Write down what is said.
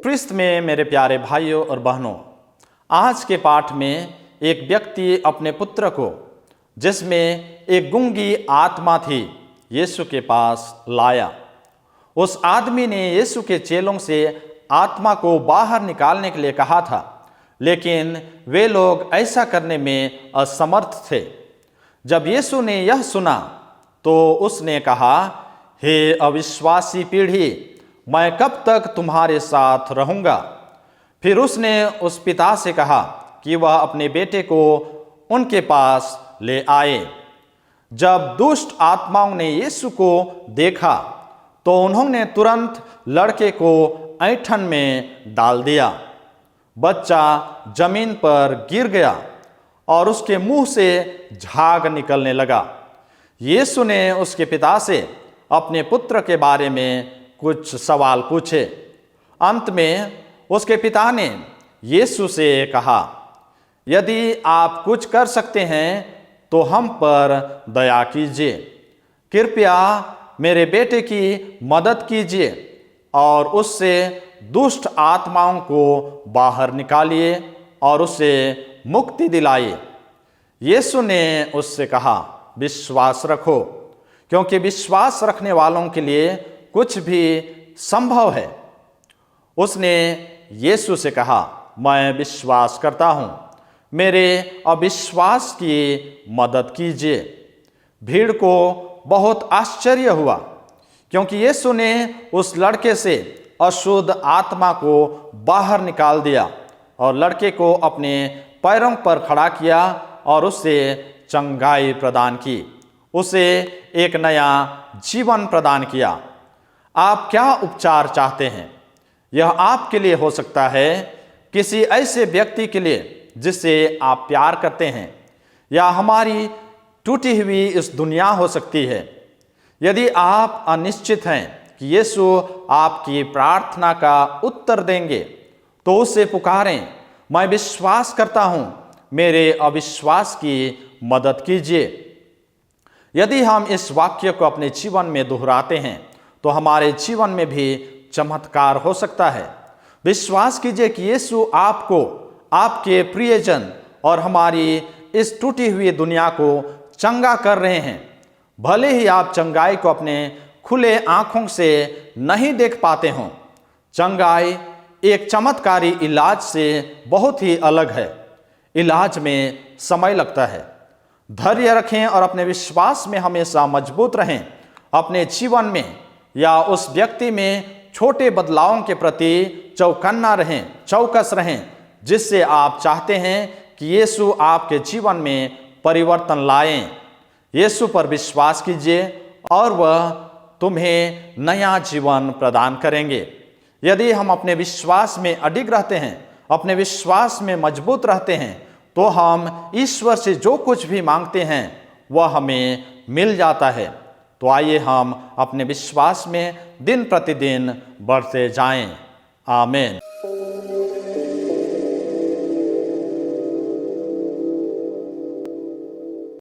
क्रिस्त में मेरे प्यारे भाइयों और बहनों, आज के पाठ में एक व्यक्ति अपने पुत्र को, जिसमें एक गूंगी आत्मा थी, यीशु के पास लाया। उस आदमी ने यीशु के चेलों से आत्मा को बाहर निकालने के लिए कहा था, लेकिन वे लोग ऐसा करने में असमर्थ थे। जब यीशु ने यह सुना तो उसने कहा, हे अविश्वासी पीढ़ी, मैं कब तक तुम्हारे साथ रहूंगा। फिर उसने उस पिता से कहा कि वह अपने बेटे को उनके पास ले आए। जब दुष्ट आत्माओं ने यीशु को देखा तो उन्होंने तुरंत लड़के को ऐंठन में डाल दिया। बच्चा जमीन पर गिर गया और उसके मुंह से झाग निकलने लगा। यीशु ने उसके पिता से अपने पुत्र के बारे में कुछ सवाल पूछे। अंत में उसके पिता ने यीशु से कहा, यदि आप कुछ कर सकते हैं तो हम पर दया कीजिए। कृपया मेरे बेटे की मदद कीजिए और उससे दुष्ट आत्माओं को बाहर निकालिए और उसे मुक्ति दिलाइए। यीशु ने उससे कहा, विश्वास रखो, क्योंकि विश्वास रखने वालों के लिए कुछ भी संभव है। उसने यीशु से कहा, मैं विश्वास करता हूं, मेरे अविश्वास की मदद कीजिए। भीड़ को बहुत आश्चर्य हुआ, क्योंकि यीशु ने उस लड़के से अशुद्ध आत्मा को बाहर निकाल दिया और लड़के को अपने पैरों पर खड़ा किया और उसे चंगाई प्रदान की, उसे एक नया जीवन प्रदान किया। आप क्या उपचार चाहते हैं? यह आपके लिए हो सकता है, किसी ऐसे व्यक्ति के लिए जिससे आप प्यार करते हैं, या हमारी टूटी हुई इस दुनिया हो सकती है। यदि आप अनिश्चित हैं कि यीशु आपकी प्रार्थना का उत्तर देंगे तो उसे पुकारें, मैं विश्वास करता हूं, मेरे अविश्वास की मदद कीजिए। यदि हम इस वाक्य को अपने जीवन में दोहराते हैं तो हमारे जीवन में भी चमत्कार हो सकता है। विश्वास कीजिए कि यीशु आपको, आपके प्रियजन और हमारी इस टूटी हुई दुनिया को चंगा कर रहे हैं। भले ही आप चंगाई को अपने खुले आंखों से नहीं देख पाते हों, चंगाई एक चमत्कारी इलाज से बहुत ही अलग है। इलाज में समय लगता है। धैर्य रखें और अपने विश्वास में हमेशा मजबूत रहें। अपने जीवन में या उस व्यक्ति में छोटे बदलावों के प्रति चौकन्ना रहें, चौकस रहें, जिससे आप चाहते हैं कि यीशु आपके जीवन में परिवर्तन लाएं। यीशु पर विश्वास कीजिए और वह तुम्हें नया जीवन प्रदान करेंगे। यदि हम अपने विश्वास में अडिग रहते हैं, अपने विश्वास में मजबूत रहते हैं, तो हम ईश्वर से जो कुछ भी मांगते हैं वह हमें मिल जाता है। तो आइए हम अपने विश्वास में दिन प्रतिदिन बढ़ते जाएं। आमीन।